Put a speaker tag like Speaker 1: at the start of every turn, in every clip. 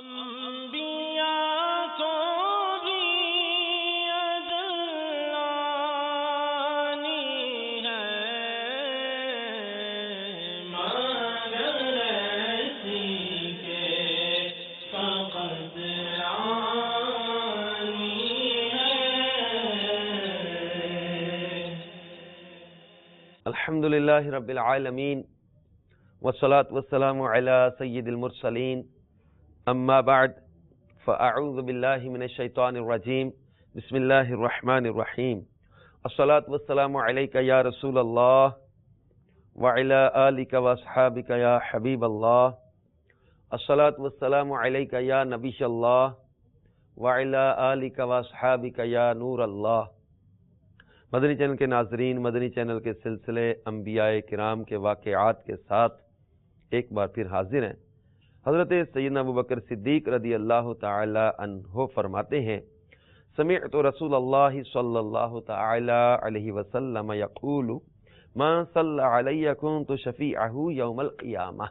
Speaker 1: انبیاء کو بھی اجلانی ہے مگر ایسی کے فقط آنی ہے۔
Speaker 2: الحمدللہ رب العالمین والصلاة والسلام علی سید المرسلین اما بعد فاعوذ باللہ من الشیطان الرجیم بسم اللہ الرحمن الرحیم الصلاة والسلام علیک یا رسول اللہ وعلی آلک واصحابک یا حبیب اللہ الصلاة والسلام علیک یا نبی اللہ وعلی آلک واصحابک یا نور اللہ۔ مدنی چینل کے ناظرین، مدنی چینل کے سلسلے انبیاء کرام کے واقعات کے ساتھ ایک بار پھر حاضر ہیں۔ حضرت سیدنا ابوبکر صدیق رضی اللہ تعالی عنہ فرماتے ہیں، سمعت رسول اللہ صلی اللہ تعالی علیہ وسلم یقول من صلی علی کنت شفیعہ یوم القیامہ،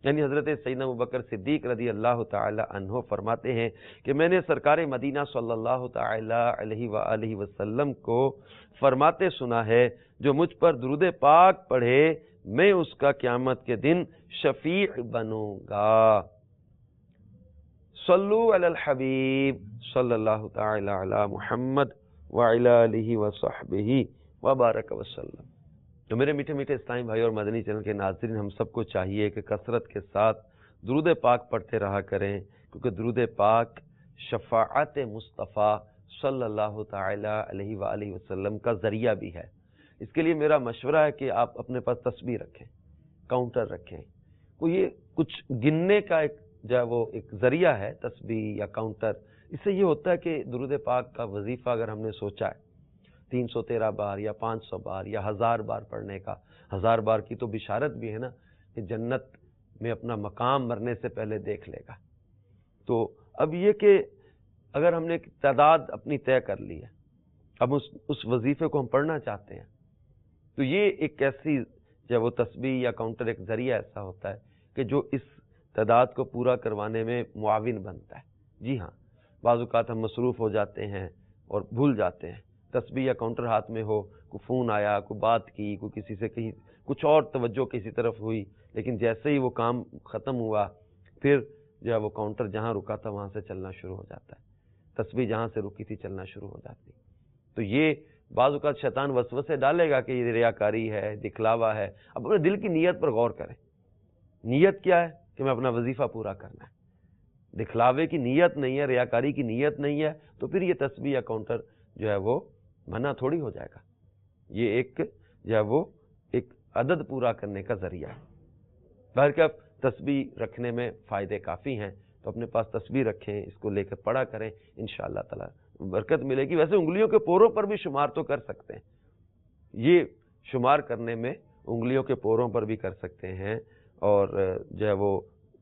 Speaker 2: یعنی حضرت سیدنا ابوبکر صدیق رضی اللہ تعالی عنہ فرماتے ہیں کہ میں نے سرکار مدینہ صلی اللہ تعالی علیہ وآلہ وسلم کو فرماتے سنا ہے، جو مجھ پر درود پاک پڑھے میں اس کا قیامت کے دن شفیع بنوں گا۔ صلو علی الحبیب صلی اللہ تعالی علی محمد وعلی آلہ وصحبہ وبارک وسلم۔ تو میرے میٹھے میٹھے اسلامی بھائی اور مدنی چینل کے ناظرین، ہم سب کو چاہیے کہ کثرت کے ساتھ درود پاک پڑھتے رہا کریں، کیونکہ درود پاک شفاعت مصطفیٰ صلی اللہ تعالی علیہ وآلہ وسلم کا ذریعہ بھی ہے۔ اس کے لیے میرا مشورہ ہے کہ آپ اپنے پاس تسبیح رکھیں، کاؤنٹر رکھیں، کوئی یہ کچھ گننے کا ایک جو ہے وہ ایک ذریعہ ہے تسبیح یا کاؤنٹر۔ اس سے یہ ہوتا ہے کہ درود پاک کا وظیفہ اگر ہم نے سوچا ہے 313 بار یا 500 بار یا 1000 بار پڑھنے کا، 1000 بار کی تو بشارت بھی ہے نا کہ جنت میں اپنا مقام مرنے سے پہلے دیکھ لے گا۔ تو اب یہ کہ اگر ہم نے تعداد اپنی طے کر لی ہے، اب اس وظیفے کو ہم پڑھنا چاہتے ہیں، تو یہ ایک ایسی جب وہ تسبیح یا کاؤنٹر ایک ذریعہ ایسا ہوتا ہے کہ جو اس تعداد کو پورا کروانے میں معاون بنتا ہے۔ جی ہاں، بعض اوقات ہم مصروف ہو جاتے ہیں اور بھول جاتے ہیں، تسبیح یا کاؤنٹر ہاتھ میں ہو، کوئی فون آیا، کوئی بات کی، کوئی کسی سے کہیں کچھ اور توجہ کسی طرف ہوئی، لیکن جیسے ہی وہ کام ختم ہوا پھر جو ہے وہ کاؤنٹر جہاں رکا تھا وہاں سے چلنا شروع ہو جاتا ہے، تسبیح جہاں سے رکی تھی چلنا شروع ہو جاتی۔ تو یہ بعض اوقات شیطان وسوسے ڈالے گا کہ یہ ریاکاری ہے، دکھلاوا ہے۔ اب اپنے دل کی نیت پر غور کریں، نیت کیا ہے کہ میں اپنا وظیفہ پورا کرنا ہے، دکھلاوے کی نیت نہیں ہے، ریاکاری کی نیت نہیں ہے، تو پھر یہ تسبیح یا کاؤنٹر جو ہے وہ منع تھوڑی ہو جائے گا۔ یہ ایک جو ہے وہ ایک عدد پورا کرنے کا ذریعہ ہے۔ بہرکیف تسبیح رکھنے میں فائدے کافی ہیں، تو اپنے پاس تسبیح رکھیں، اس کو لے کر پڑھا کریں، انشاءاللہ تعالی برکت ملے گی۔ ویسے انگلیوں کے پوروں پر بھی شمار تو کر سکتے ہیں، یہ شمار کرنے میں انگلیوں کے پوروں پر بھی کر سکتے ہیں، اور جو ہے وہ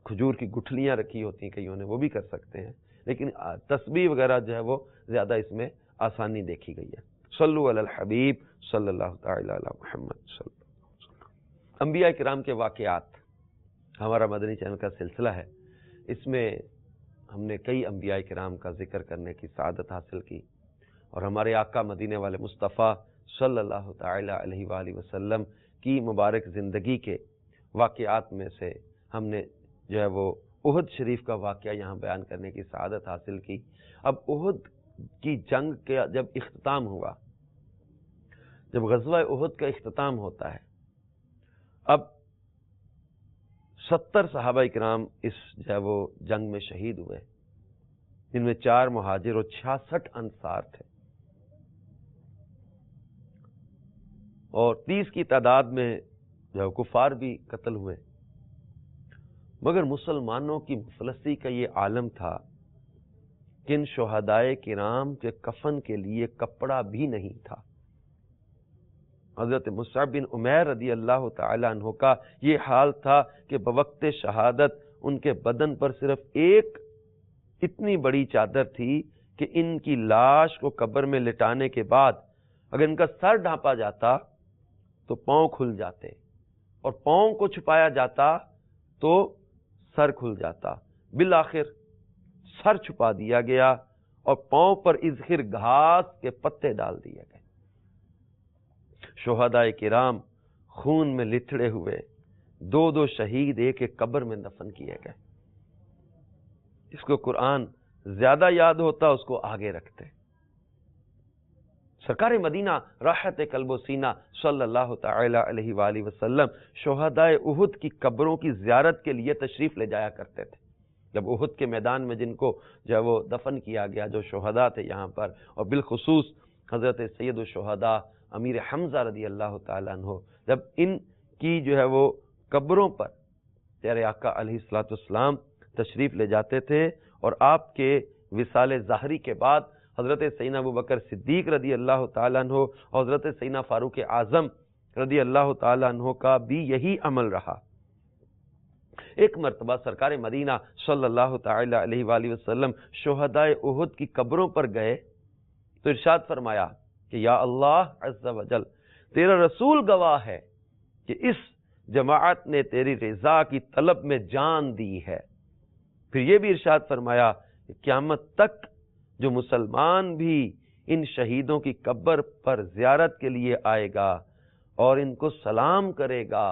Speaker 2: کھجور کی گٹھلیاں رکھی ہوتی ہیں کئیوں نے، وہ بھی کر سکتے ہیں، لیکن تسبیح وغیرہ جو ہے وہ زیادہ اس میں آسانی دیکھی گئی ہے۔ صلو علی الحبیب صلی اللہ تعالی علی محمد صلی اللہ علیہ وسلم۔ انبیاء کرام کے واقعات ہمارا مدنی چینل کا سلسلہ ہے، اس میں ہم نے کئی انبیاء کرام کا ذکر کرنے کی سعادت حاصل کی، اور ہمارے آقا مدینے والے مصطفیٰ صلی اللہ تعالی علیہ وآلہ وسلم کی مبارک زندگی کے واقعات میں سے ہم نے جو ہے وہ احد شریف کا واقعہ یہاں بیان کرنے کی سعادت حاصل کی۔ اب احد کی جنگ کا جب اختتام ہوا، جب غزوہ احد کا اختتام ہوتا ہے، اب 70 صحابہ کرام اس جو ہے وہ جنگ میں شہید ہوئے، جن میں 4 مہاجر اور 66 انصار تھے، اور 30 کی تعداد میں جو ہے کفار بھی قتل ہوئے۔ مگر مسلمانوں کی مفلسی کا یہ عالم تھا کہ ان شہدائے کرام کے کفن کے لیے کپڑا بھی نہیں تھا۔ حضرت مصعب بن عمیر رضی اللہ تعالی عنہ کا یہ حال تھا کہ بوقت شہادت ان کے بدن پر صرف ایک اتنی بڑی چادر تھی کہ ان کی لاش کو قبر میں لٹانے کے بعد اگر ان کا سر ڈھانپا جاتا تو پاؤں کھل جاتے، اور پاؤں کو چھپایا جاتا تو سر کھل جاتا۔ بالآخر سر چھپا دیا گیا اور پاؤں پر اذخر گھاس کے پتے ڈال دیے گئے. شہداء کرام خون میں لتھڑے ہوئے، دو دو شہید ایک ایک قبر میں دفن کیے گئے. اس کو قرآن زیادہ یاد ہوتا اس کو آگے رکھتے. سرکار مدینہ راحت قلب و سینہ صلی اللہ تعالی علیہ وآلہ وسلم شہداء احد کی قبروں کی زیارت کے لیے تشریف لے جایا کرتے تھے. جب احد کے میدان میں جن کو جو وہ دفن کیا گیا، جو شہداء تھے یہاں پر، اور بالخصوص حضرت سید الشہداء امیر حمزہ رضی اللہ تعالیٰ عنہ، جب ان کی جو ہے وہ قبروں پر پیارے آقا علیہ الصلوۃ والسلام تشریف لے جاتے تھے، اور آپ کے وصال ظاہری کے بعد حضرت سیدنا ابو بکر صدیق رضی اللہ تعالیٰ عنہ اور حضرت سیدنا فاروق اعظم رضی اللہ تعالیٰ عنہ کا بھی یہی عمل رہا. ایک مرتبہ سرکار مدینہ صلی اللہ تعالی علیہ وآلہ وسلم شہداء احد کی قبروں پر گئے تو ارشاد فرمایا کہ یا اللہ عز و جل، تیرا رسول گواہ ہے کہ اس جماعت نے تیری رضا کی طلب میں جان دی ہے. پھر یہ بھی ارشاد فرمایا کہ قیامت تک جو مسلمان بھی ان شہیدوں کی قبر پر زیارت کے لیے آئے گا اور ان کو سلام کرے گا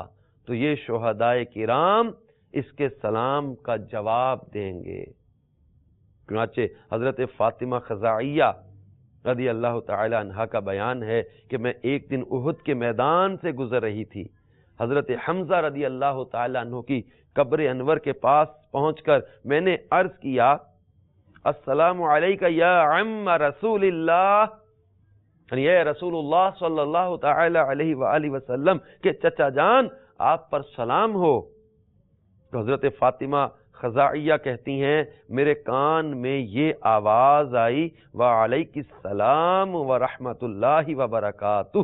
Speaker 2: تو یہ شہداء کرام اس کے سلام کا جواب دیں گے. چنانچہ حضرت فاطمہ خزاعیہ رضی اللہ تعالی عنہا کا بیان ہے کہ میں ایک دن احد کے میدان سے گزر رہی تھی. حضرت حمزہ رضی اللہ تعالی عنہ کی قبر انور کے پاس پہنچ کر میں نے عرض کیا السلام علیکہ یا عم رسول اللہ، یعنی اے رسول اللہ صلی اللہ تعالی علیہ وآلہ وسلم کے چچا جان آپ پر سلام ہو. تو حضرت فاطمہ خزاعیہ کہتی ہیں میرے کان میں یہ آواز آئی وعلیک السلام ورحمۃ اللہ وبرکاتہ.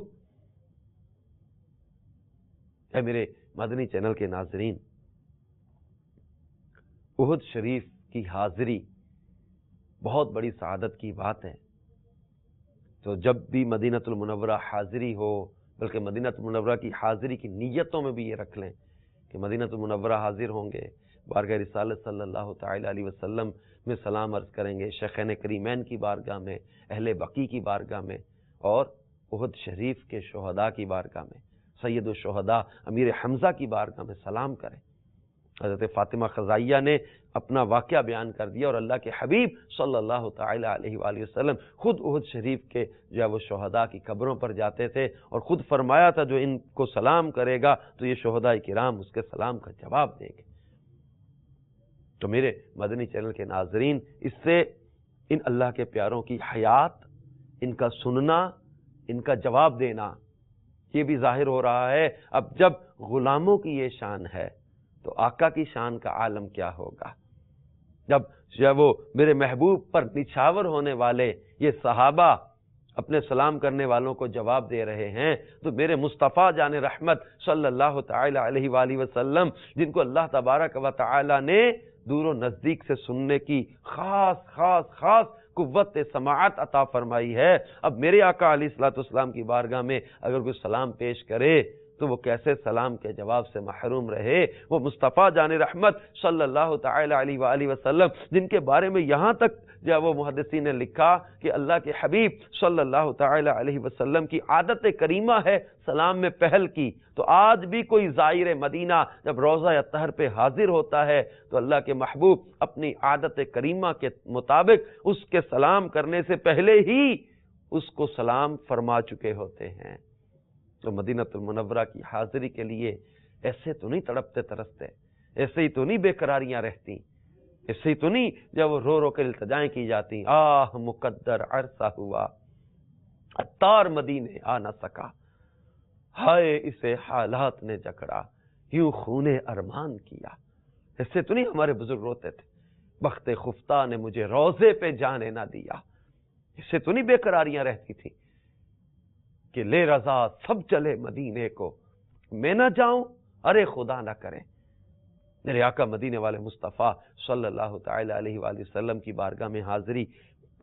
Speaker 2: اے میرے مدنی چینل کے ناظرین، احد شریف کی حاضری بہت بڑی سعادت کی بات ہے. تو جب بھی مدینۃ المنورہ حاضری ہو، بلکہ مدینۃ المنورہ کی حاضری کی نیتوں میں بھی یہ رکھ لیں کہ مدینۃ المنورہ حاضر ہوں گے، بارگاہ رسالت صلی اللہ تعالی علیہ وسلم میں سلام عرض کریں گے، شیخین کریمین کی بارگاہ میں، اہل بقی کی بارگاہ میں، اور احد شریف کے شہداء کی بارگاہ میں، سید الشہداء امیر حمزہ کی بارگاہ میں سلام کریں. حضرت فاطمہ خزائیہ نے اپنا واقعہ بیان کر دیا، اور اللہ کے حبیب صلی اللہ تعالی علیہ وآلہ وسلم خود احد شریف کے جو ہے وہ شہداء کی قبروں پر جاتے تھے، اور خود فرمایا تھا جو ان کو سلام کرے گا تو یہ شہداء کرام اس کے سلام کا جواب دیں گے. تو میرے مدنی چینل کے ناظرین، اس سے ان اللہ کے پیاروں کی حیات، ان کا سننا، ان کا جواب دینا، یہ بھی ظاہر ہو رہا ہے. اب جب غلاموں کی یہ شان ہے تو آقا کی شان کا عالم کیا ہوگا. جب وہ میرے محبوب پر نچھاور ہونے والے یہ صحابہ اپنے سلام کرنے والوں کو جواب دے رہے ہیں، تو میرے مصطفیٰ جان رحمت صلی اللہ تعالی علیہ وآلہ وسلم، جن کو اللہ تبارک و تعالی نے دور و نزدیک سے سننے کی خاص قوت سماعت عطا فرمائی ہے، اب میرے آقا علیہ الصلوۃ والسلام کی بارگاہ میں اگر کوئی سلام پیش کرے تو وہ کیسے سلام کے جواب سے محروم رہے. وہ مصطفیٰ جان رحمت صلی اللہ تعالی علیہ وآلہ وسلم، جن کے بارے میں یہاں تک جو وہ محدثین نے لکھا کہ اللہ کے حبیب صلی اللہ تعالی علیہ وسلم کی عادت کریمہ ہے سلام میں پہل کی. تو آج بھی کوئی زائر مدینہ جب روضہ اطہر پہ حاضر ہوتا ہے تو اللہ کے محبوب اپنی عادت کریمہ کے مطابق اس کے سلام کرنے سے پہلے ہی اس کو سلام فرما چکے ہوتے ہیں. تو مدینۃ المنورہ کی حاضری کے لیے ایسے تو نہیں تڑپتے ترستے، ایسے ہی تو نہیں بے قراریاں رہتی، ایسے ہی تو نہیں جب وہ رو رو کے التجائیں کی جاتی. آہ مقدر عرصہ ہوا عطار مدینے آ نہ سکا، ہائے اسے حالات نے جکڑا یوں خون ارمان کیا. ایسے تو نہیں ہمارے بزرگ روتے تھے بخت خفتہ نے مجھے روضے پہ جانے نہ دیا. ایسے تو نہیں بے قراریاں رہتی تھی کہ لے رضا سب چلے مدینے کو، میں نہ جاؤں ارے خدا نہ کرے. میرے آقا مدینے والے مصطفیٰ صلی اللہ تعالی علیہ وآلہ وسلم کی بارگاہ میں حاضری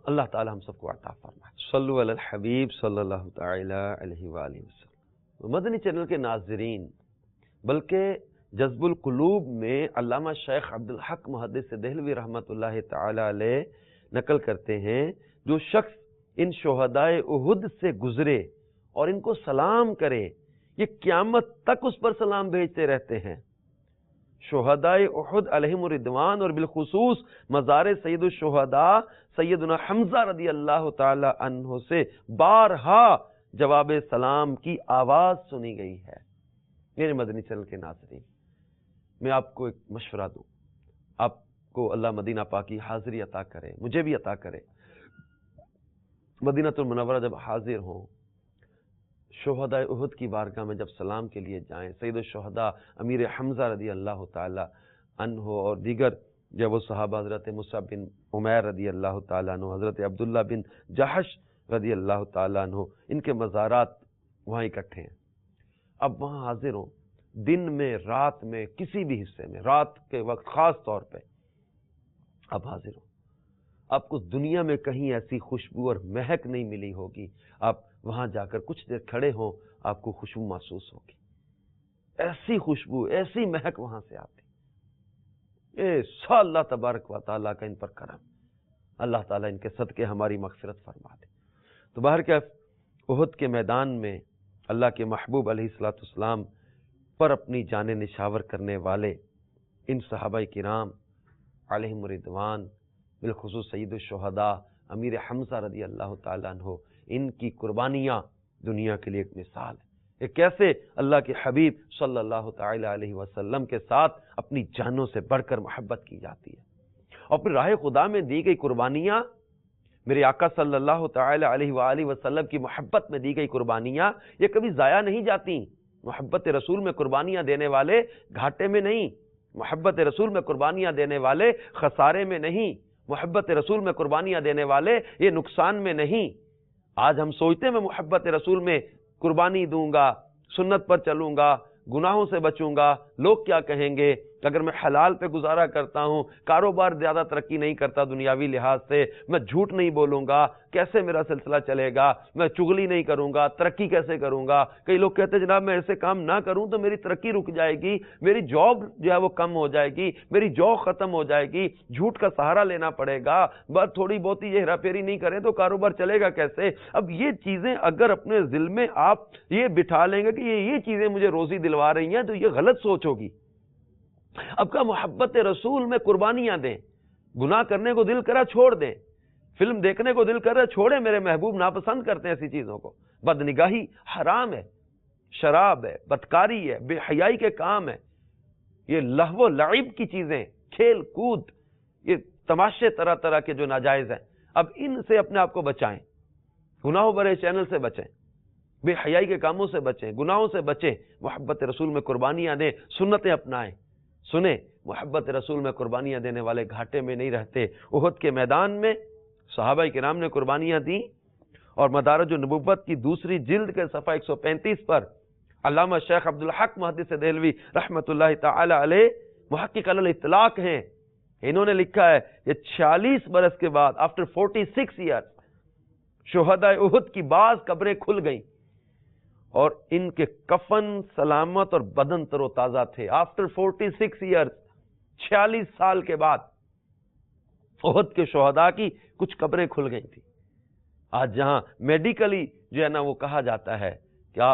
Speaker 2: اللہ تعالی ہم سب کو عطا فرمائے. صلو علی الحبیب صلی اللہ تعالی علیہ وآلہ وسلم. مدنی چینل کے ناظرین، بلکہ جذب القلوب میں علامہ شیخ عبدالحق محدث دہلوی رحمۃ اللہ تعالی علیہ نقل کرتے ہیں، جو شخص ان شہدائے احد سے گزرے اور ان کو سلام کرے، یہ قیامت تک اس پر سلام بھیجتے رہتے ہیں۔ شہدائے احد علیہم الرضوان اور بالخصوص مزار سید الشہداء سیدنا حمزہ رضی اللہ تعالی عنہ سے بارہا جواب سلام کی آواز سنی گئی ہے۔ میرے مدنی چینل کے ناظرین، میں آپ کو ایک مشورہ دوں، آپ کو اللہ مدینہ پاک کی حاضری عطا کرے، مجھے بھی عطا کرے۔ مدینہ المنورہ جب حاضر ہوں، شہداء احد کی بارگاہ میں جب سلام کے لیے جائیں، سید الشہداء امیر حمزہ رضی اللہ تعالی عنہ اور دیگر جب وہ صحابہ حضرت مصعب بن عمیر رضی اللہ تعالیٰ عنہ، حضرت عبداللہ بن جحش رضی اللہ تعالیٰ عنہ، ان کے مزارات وہاں اکٹھے ہیں، اب وہاں حاضر ہوں، دن میں، رات میں، کسی بھی حصے میں، رات کے وقت خاص طور پہ آپ حاضر ہوں، آپ کو دنیا میں کہیں ایسی خوشبو اور مہک نہیں ملی ہوگی، آپ وہاں جا کر کچھ دیر کھڑے ہوں، آپ کو خوشبو محسوس ہوگی، ایسی خوشبو، ایسی مہک وہاں سے آتی۔ اللہ تبارک و تعالیٰ کا ان پر کرم، اللہ تعالیٰ ان کے صدقے ہماری مغفرت فرما دے۔ تو بہرکیف احد کے میدان میں اللہ کے محبوب علیہ الصلوۃ والسلام پر اپنی جانیں نشاور کرنے والے ان صحابہ کرام علیہم الرضوان، بالخصوص سید الشہداء امیر حمزہ رضی اللہ تعالیٰ عنہ، ان کی قربانیاں دنیا کے لیے ایک مثال ہے کہ کیسے اللہ کے حبیب صلی اللہ تعالی علیہ وسلم کے ساتھ اپنی جانوں سے بڑھ کر محبت کی جاتی ہے، اور پھر راہ خدا میں دی گئی قربانیاں، میرے آقا صلی اللہ تعالی علیہ وآلہ وسلم کی محبت میں دی گئی قربانیاں، یہ کبھی ضائع نہیں جاتی۔ محبت رسول میں قربانیاں دینے والے گھاٹے میں نہیں، محبت رسول میں قربانیاں دینے والے خسارے میں نہیں، محبت رسول میں قربانیاں دینے والے یہ نقصان میں نہیں۔ آج ہم سوچتے ہیں میں محبت رسول میں قربانی دوں گا، سنت پر چلوں گا، گناہوں سے بچوں گا، لوگ کیا کہیں گے، اگر میں حلال پہ گزارا کرتا ہوں، کاروبار زیادہ ترقی نہیں کرتا دنیاوی لحاظ سے، میں جھوٹ نہیں بولوں گا، کیسے میرا سلسلہ چلے گا، میں چغلی نہیں کروں گا، ترقی کیسے کروں گا۔ کئی لوگ کہتے ہیں جناب میں ایسے کام نہ کروں تو میری ترقی رک جائے گی، میری جاب جو ہے وہ کم ہو جائے گی، میری جاب ختم ہو جائے گی، جھوٹ کا سہارا لینا پڑے گا، بس تھوڑی بہت یہ ہیرا پھیری نہیں کریں تو کاروبار چلے گا کیسے۔ اب یہ چیزیں اگر اپنے دل میں آپ یہ بٹھا لیں گے کہ یہ چیزیں مجھے روزی دلوا رہی ہیں تو یہ غلط سوچ ہوگی۔ اب کا محبت رسول میں قربانیاں دیں، گناہ کرنے کو دل کرا چھوڑ دیں، فلم دیکھنے کو دل کر رہا چھوڑیں، میرے محبوب ناپسند کرتے ہیں ایسی چیزوں کو، بدنگاہی حرام ہے، شراب ہے، بدکاری ہے، بے حیائی کے کام ہے، یہ لہو و لعب کی چیزیں، کھیل کود، یہ تماشے طرح طرح کے جو ناجائز ہیں، اب ان سے اپنے آپ کو بچائیں، گناہوں بھرے چینل سے بچیں، بے حیائی کے کاموں سے بچیں، گناہوں سے بچیں، محبت رسول میں قربانیاں دیں، سنتیں اپنائیں۔ سنیں، محبت رسول میں قربانیاں دینے والے گھاٹے میں نہیں رہتے۔ احد کے میدان میں صحابہ کرام نے قربانیاں دیں، اور مدارج النبوت کی دوسری جلد کے صفحہ 135 پر علامہ شیخ عبدالحق محدث دہلوی رحمۃ اللہ تعالی علیہ محقق علی الاطلاق ہیں، انہوں نے لکھا ہے کہ 46 برس کے بعد آفٹر 46 ایئرز شہداء احد کی بعض قبریں کھل گئیں اور ان کے کفن سلامت اور بدن تر و تازہ تھے۔ آفٹر 46 ایئرز، 46 سال کے بعد احد کے شہداء کی کچھ قبریں کھل گئی تھی۔ آج جہاں میڈیکلی جو ہے نا وہ کہا جاتا ہے کہ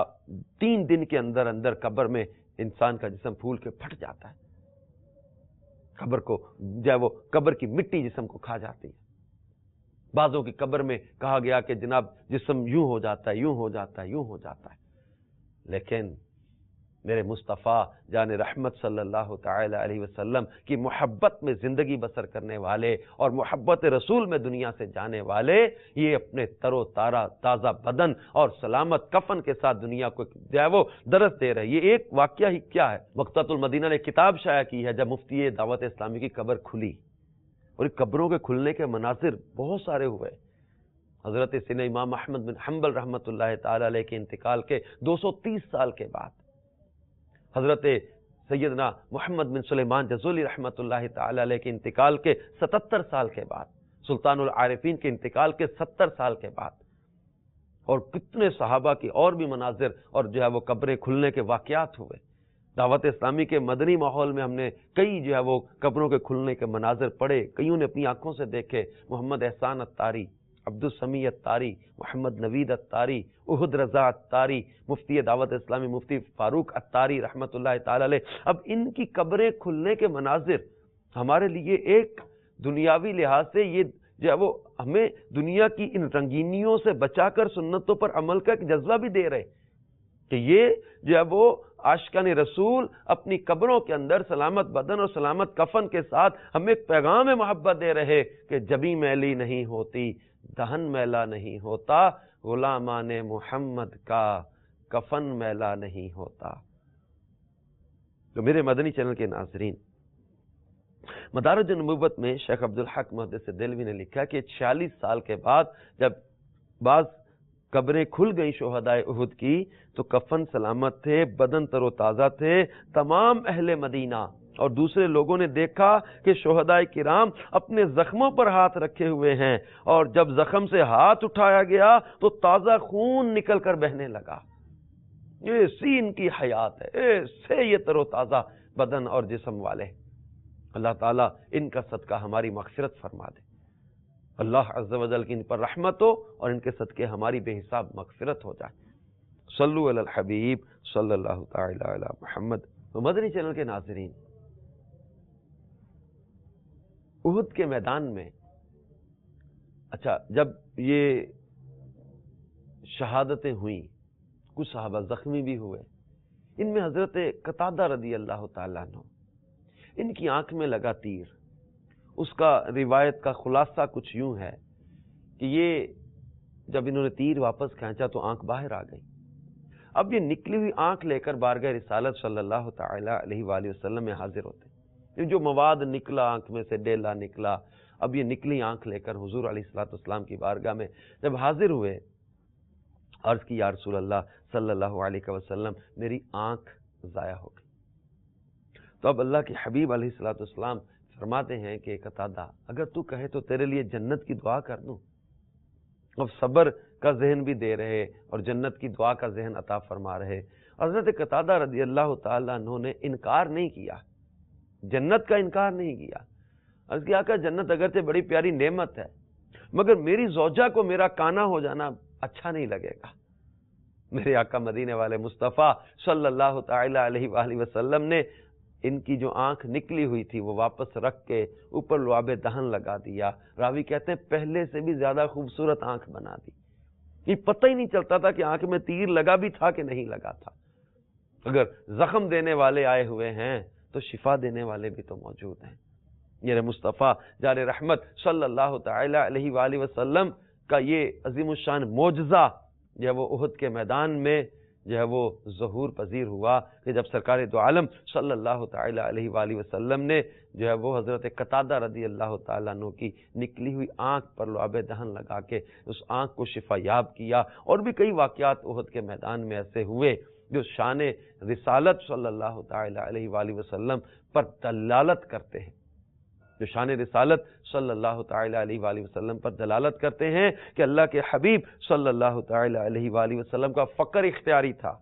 Speaker 2: 3 دن کے اندر اندر قبر میں انسان کا جسم پھول کے پھٹ جاتا ہے، قبر کو جو ہے وہ قبر کی مٹی جسم کو کھا جاتی ہے۔ بعضوں کی قبر میں کہا گیا کہ جناب جسم یوں ہو جاتا ہے، یوں ہو جاتا ہے، یوں ہو جاتا ہے، لیکن میرے مصطفیٰ جان رحمت صلی اللہ تعالی علیہ وسلم کی محبت میں زندگی بسر کرنے والے اور محبت رسول میں دنیا سے جانے والے، یہ اپنے تر و تازہ بدن اور سلامت کفن کے ساتھ دنیا کو جو ہے وہ درس دے رہے۔ یہ ایک واقعہ ہی کیا ہے، مقتۃ المدینہ نے کتاب شائع کی ہے جب مفتی دعوت اسلامی کی قبر کھلی، اور قبروں کے کھلنے کے مناظر بہت سارے ہوئے۔ حضرت سیدنا امام احمد بن حنبل رحمۃ اللہ تعالی علیہ کے انتقال کے 230 سال کے بعد، حضرت سیدنا محمد بن سلیمان جزولی رحمۃ اللہ تعالی علیہ کے انتقال کے 77 سال کے بعد، سلطان العارفین کے انتقال کے 70 سال کے بعد، اور کتنے صحابہ کی اور بھی مناظر اور جو ہے وہ قبریں کھلنے کے واقعات ہوئے۔ دعوت اسلامی کے مدنی ماحول میں ہم نے کئی جو ہے وہ قبروں کے کھلنے کے مناظر پڑھے، کئیوں نے اپنی آنکھوں سے دیکھے۔ محمد احسان اتاری، عبدالسمیع اتاری، محمد نوید اتاری، احد رضا اتاری، مفتی دعوت اسلامی مفتی فاروق اتاری رحمۃ اللہ تعالی علیہ۔ اب ان کی قبریں کھلنے کے مناظر ہمارے لیے ایک دنیاوی لحاظ سے یہ جو ہے وہ ہمیں دنیا کی ان رنگینیوں سے بچا کر سنتوں پر عمل کا ایک جذبہ بھی دے رہے کہ یہ جو ہے وہ عاشقان رسول اپنی قبروں کے اندر سلامت بدن اور سلامت کفن کے ساتھ ہمیں ایک پیغام محبت دے رہے کہ جبیں میلی نہیں ہوتی، دہن میلا نہیں ہوتا، غلامان محمد کا کفن میلا نہیں ہوتا۔ تو میرے مدنی چینل کے ناظرین، مدارج النبوت میں شیخ عبدالحق محدث دہلوی نے لکھا کہ 46 سال کے بعد جب بعض قبریں کھل گئیں شہدائے احد کی تو کفن سلامت تھے، بدن تر و تازہ تھے۔ تمام اہل مدینہ اور دوسرے لوگوں نے دیکھا کہ شہدائے کرام اپنے زخموں پر ہاتھ رکھے ہوئے ہیں، اور جب زخم سے ہاتھ اٹھایا گیا تو تازہ خون نکل کر بہنے لگا۔ ایسی ان کی حیات ہے، ایسے یہ تر و تازہ بدن اور جسم والے۔ اللہ تعالیٰ ان کا صدقہ ہماری مغفرت فرما دے، اللہ عز و جل کی ان پر رحمت ہو اور ان کے صدقے ہماری بے حساب مغفرت ہو جائے۔ صلو علی الحبیب صلی اللہ تعالی علی محمد۔ تو مدنی چینل کے ناظرین، احد کے میدان میں اچھا جب یہ شہادتیں ہوئیں، کچھ صحابہ زخمی بھی ہوئے، ان میں حضرت قتادہ رضی اللہ تعالیٰ عنہ، ان کی آنکھ میں لگا تیر۔ اس کا روایت کا خلاصہ کچھ یوں ہے کہ یہ جب انہوں نے تیر واپس کھینچا تو آنکھ باہر آ گئی۔ اب یہ نکلی ہوئی آنکھ لے کر بارگاہ رسالت صلی اللہ تعالی علیہ وآلہ وسلم میں حاضر ہوتے ہیں۔ جو مواد نکلا آنکھ میں سے، ڈیلا نکلا، اب یہ نکلی آنکھ لے کر حضور علیہ الصلوۃ والسلام کی بارگاہ میں جب حاضر ہوئے، عرض کی یا رسول اللہ صلی اللہ علیہ وسلم میری آنکھ ضائع ہو گئی۔ تو اب اللہ کے حبیب علیہ الصلوۃ والسلام فرماتے ہیں کہ قتادہ اگر تو کہے تو تیرے لیے جنت کی دعا کر دوں۔ اب صبر کا ذہن بھی دے رہے اور جنت کی دعا کا ذہن عطا فرما رہے۔ حضرت قتادہ رضی اللہ تعالیٰ عنہ نے انکار نہیں کیا، جنت کا انکار نہیں کیا۔ عرض کیا کہ جنت اگرچہ بڑی پیاری نعمت ہے، مگر میری زوجہ کو میرا کانا ہو جانا اچھا نہیں لگے گا۔ میرے آقا مدینے والے مصطفیٰ صلی اللہ تعالی علیہ وآلہ وسلم نے ان کی جو آنکھ نکلی ہوئی تھی وہ واپس رکھ کے اوپر لعاب دہن لگا دیا۔ راوی کہتے ہیں پہلے سے بھی زیادہ خوبصورت آنکھ بنا دی۔ یہ پتہ ہی نہیں چلتا تھا کہ آنکھ میں تیر لگا بھی تھا کہ نہیں لگا تھا۔ اگر زخم دینے والے آئے ہوئے ہیں تو شفا دینے والے بھی تو موجود ہیں۔ یہ مصطفیٰ جار رحمت صلی اللہ تعالی علیہ وآلہ وسلم کا یہ عظیم الشان معجزہ جو ہے وہ احد کے میدان میں جو ہے وہ ظہور پذیر ہوا کہ جب سرکار دو عالم صلی اللہ تعالی علیہ وآلہ وسلم نے جو ہے وہ حضرت قتادہ رضی اللہ تعالیٰ عنہ کی نکلی ہوئی آنکھ پر لعاب دہن لگا کے اس آنکھ کو شفا یاب کیا۔ اور بھی کئی واقعات احد کے میدان میں ایسے ہوئے جو شان رسالت صلی اللہ تعالی علیہ وآلہ وسلم پر دلالت کرتے ہیں، جو شان رسالت صلی اللہ تعالی علیہ وآلہ وسلم پر دلالت کرتے ہیں کہ اللہ کے حبیب صلی اللہ تعالی علیہ وآلہ وسلم کا فقر اختیاری تھا۔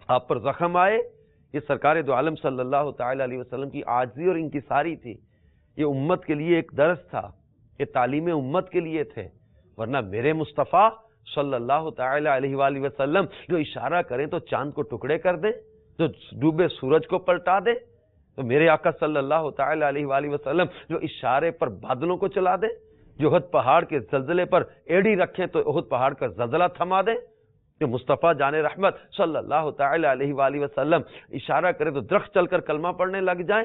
Speaker 2: آپ پر زخم آئے، یہ سرکار دو عالم صلی اللہ تعالی علیہ وسلم کی عاجزی اور انکساری تھی۔ یہ امت کے لیے ایک درس تھا، یہ تعلیم امت کے لیے تھے، ورنہ میرے مصطفیٰ صلی اللہ تعالی علیہ وآلہ وسلم جو اشارہ کریں تو چاند کو ٹکڑے کر دیں، جو ڈوبے سورج کو پلٹا دے، تو میرے آقا صلی اللہ تعالی علیہ وآلہ وسلم جو اشارے پر بادلوں کو چلا دے، جو احد پہاڑ کے زلزلے پر ایڑی رکھیں تو احد پہاڑ کا زلزلہ تھما دے، جو مصطفیٰ جان رحمت صلی اللہ تعالی علیہ وآلہ وسلم اشارہ کرے تو درخت چل کر کلمہ پڑھنے لگ جائیں،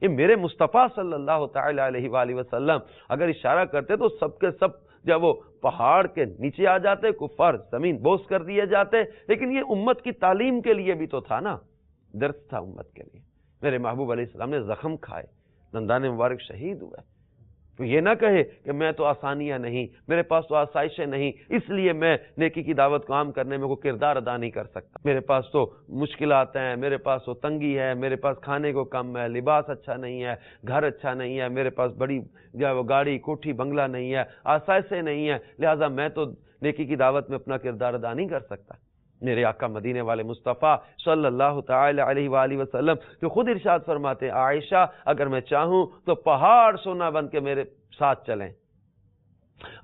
Speaker 2: یہ میرے مصطفیٰ صلی اللہ تعالی علیہ وآلہ وسلم اگر اشارہ کرتے تو سب کے سب جب وہ پہاڑ کے نیچے آ جاتے، کفار زمین بوس کر دیے جاتے۔ لیکن یہ امت کی تعلیم کے لیے بھی تو تھا نا، درس تھا امت کے لیے۔ میرے محبوب علیہ السلام نے زخم کھائے، دندان مبارک شہید ہوئے، تو یہ نہ کہے کہ میں تو آسانیاں نہیں، میرے پاس تو آسائشیں نہیں، اس لیے میں نیکی کی دعوت کو عام کرنے میں کوئی کردار ادا نہیں کر سکتا، میرے پاس تو مشکلات ہیں، میرے پاس تو تنگی ہے، میرے پاس کھانے کو کم ہے، لباس اچھا نہیں ہے، گھر اچھا نہیں ہے، میرے پاس بڑی گاڑی کوٹھی بنگلہ نہیں ہے، آسائشیں نہیں ہیں، لہٰذا میں تو نیکی کی دعوت میں اپنا کردار ادا نہیں کر سکتا۔ میرے آقا مدینے والے مصطفیٰ صلی اللہ تعالی علیہ وآلہ وسلم جو خود ارشاد فرماتے ہیں عائشہ اگر میں چاہوں تو پہاڑ سونا بن کے میرے ساتھ چلیں،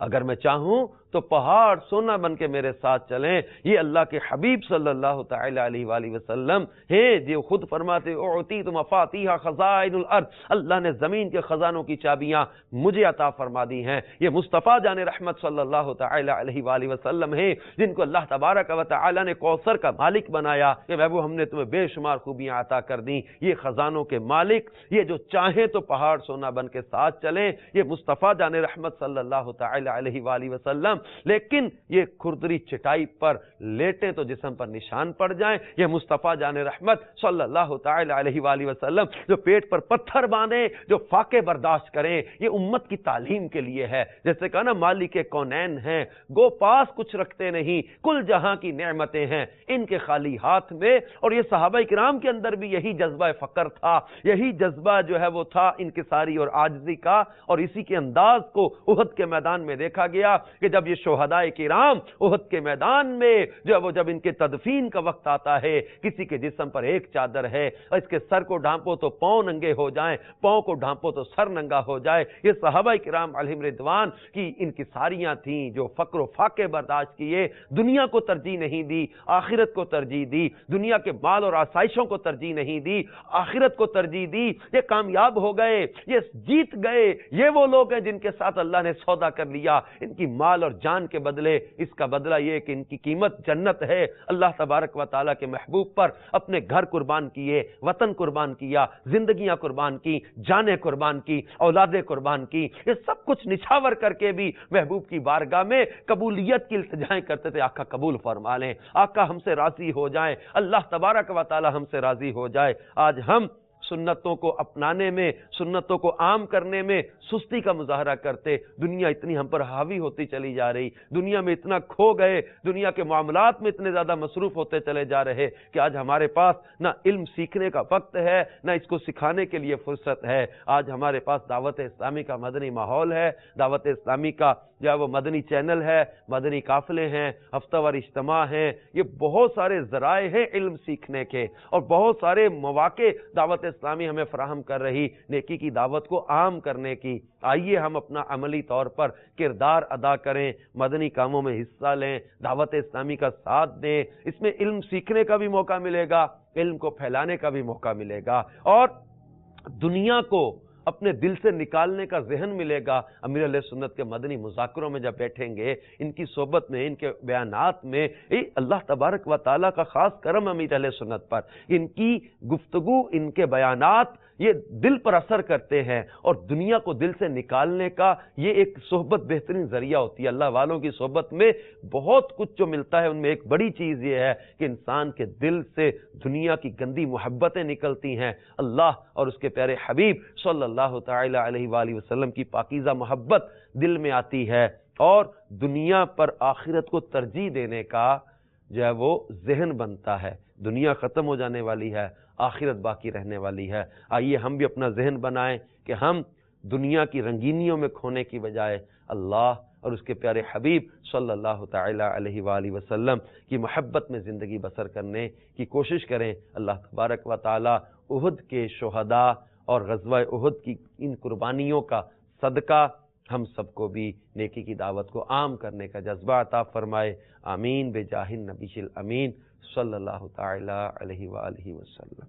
Speaker 2: اگر میں چاہوں تو پہاڑ سونا بن کے میرے ساتھ چلیں. یہ اللہ کے حبیب صلی اللہ تعالی علیہ وآلہ وسلم ہیں جو خود فرماتے اعطیت مفاتیح خزائن الارض، اللہ نے زمین کے خزانوں کی چابیاں مجھے عطا فرما دی ہیں. یہ مصطفیٰ جان رحمت صلی اللہ تعالی علیہ وآلہ وسلم ہیں جن کو اللہ تبارک و تعالی نے کوثر کا مالک بنایا کہ محبوب ہم نے تمہیں بے شمار خوبیاں عطا کر دیں. یہ خزانوں کے مالک، یہ جو چاہیں تو پہاڑ سونا بن کے ساتھ چلیں، یہ مصطفیٰ جان رحمت صلی اللہ تعالی علیہ وآلہ وسلم. لیکن یہ کھردری چٹائی پر لیٹیں تو جسم پر نشان پڑ جائیں. یہ مصطفیٰ جان رحمت صلی اللہ تعالی علیہ وآلہ وسلم جو پیٹ پر پتھر باندھیں، جو فاقے برداشت کریں، یہ امت کی تعلیم کے لیے ہے. جیسے کہا نا مالک کونین ہیں، گو پاس کچھ رکھتے نہیں، کل جہاں کی نعمتیں ہیں ان کے خالی ہاتھ میں. اور یہ صحابہ کرام کے اندر بھی یہی جذبہ فقر تھا، یہی جذبہ جو ہے وہ تھا انکساری اور عاجزی کا. اور اسی کے انداز کو احد کے میدان میں دیکھا گیا کہ جب یہ شہدائے کرام احد کے میدان میں جب ان کے تدفین کا وقت آتا ہے، کسی کے جسم پر ایک چادر ہے اور اس کے سر کو ڈھانپو تو پاؤں ننگے ہو جائیں، پاؤں کو ڈھانپو تو سر ننگا ہو جائے. یہ صحابہ کرام علیہم رضوان کی انکساریاں تھیں جو فقر و فاقے برداشت کیے، دنیا کو ترجیح نہیں دی، آخرت کو ترجیح دی. دنیا کے مال اور آسائشوں کو ترجیح نہیں دی، آخرت کو ترجیح دی. یہ کامیاب ہو گئے، یہ جیت گئے. یہ وہ لوگ ہیں جن کے ساتھ اللہ نے سودا کر لیا. ان کی مال اور جان کے بدلے اس کا بدلہ یہ کہ ان کی قیمت جنت ہے. اللہ تبارک و تعالیٰ کے محبوب پر اپنے گھر قربان کیے، وطن قربان کیا، زندگیاں قربان کی، جانیں قربان کی، اولادیں قربان کی. یہ سب کچھ نچھاور کر کے بھی محبوب کی بارگاہ میں قبولیت کی التجائیں کرتے تھے. آقا قبول فرما لیں، آقا ہم سے راضی ہو جائیں، اللہ تبارک و تعالیٰ ہم سے راضی ہو جائے. آج ہم سنتوں کو اپنانے میں، سنتوں کو عام کرنے میں سستی کا مظاہرہ کرتے. دنیا اتنی ہم پر حاوی ہوتی چلی جا رہی، دنیا میں اتنا کھو گئے، دنیا کے معاملات میں اتنے زیادہ مصروف ہوتے چلے جا رہے کہ آج ہمارے پاس نہ علم سیکھنے کا وقت ہے، نہ اس کو سکھانے کے لیے فرصت ہے. آج ہمارے پاس دعوت اسلامی کا مدنی ماحول ہے، دعوت اسلامی کا جو وہ مدنی چینل ہے، مدنی قافلے ہیں، ہفتہ وار اجتماع ہیں. یہ بہت سارے ذرائع ہیں علم سیکھنے کے، اور بہت سارے مواقع دعوت اسلامی ہمیں فراہم کر رہی نیکی کی دعوت کو عام کرنے کی. آئیے ہم اپنا عملی طور پر کردار ادا کریں، مدنی کاموں میں حصہ لیں، دعوت اسلامی کا ساتھ دیں. اس میں علم سیکھنے کا بھی موقع ملے گا، علم کو پھیلانے کا بھی موقع ملے گا، اور دنیا کو اپنے دل سے نکالنے کا ذہن ملے گا. امیر علیہ سنت کے مدنی مذاکروں میں جب بیٹھیں گے، ان کی صحبت میں، ان کے بیانات میں، اللہ تبارک و تعالیٰ کا خاص کرم امیر علیہ سنت پر، ان کی گفتگو، ان کے بیانات یہ دل پر اثر کرتے ہیں. اور دنیا کو دل سے نکالنے کا یہ ایک صحبت بہترین ذریعہ ہوتی ہے. اللہ والوں کی صحبت میں بہت کچھ جو ملتا ہے، ان میں ایک بڑی چیز یہ ہے کہ انسان کے دل سے دنیا کی گندی محبتیں نکلتی ہیں. اللہ اور اس کے پیارے حبیب صلی اللہ تعالی علیہ وآلہ وسلم کی پاکیزہ محبت دل میں آتی ہے، اور دنیا پر آخرت کو ترجیح دینے کا جو ہے وہ ذہن بنتا ہے. دنیا ختم ہو جانے والی ہے، آخرت باقی رہنے والی ہے. آئیے ہم بھی اپنا ذہن بنائیں کہ ہم دنیا کی رنگینیوں میں کھونے کی بجائے اللہ اور اس کے پیارے حبیب صلی اللہ تعالی علیہ وآلہ وسلم کی محبت میں زندگی بسر کرنے کی کوشش کریں. اللہ تبارک و تعالی احد کے شہداء اور غزوہ احد کی ان قربانیوں کا صدقہ ہم سب کو بھی نیکی کی دعوت کو عام کرنے کا جذبہ عطا فرمائے. آمین بجاہ النبی الامین صلی اللہ تعالی علیہ وآلہ وسلم.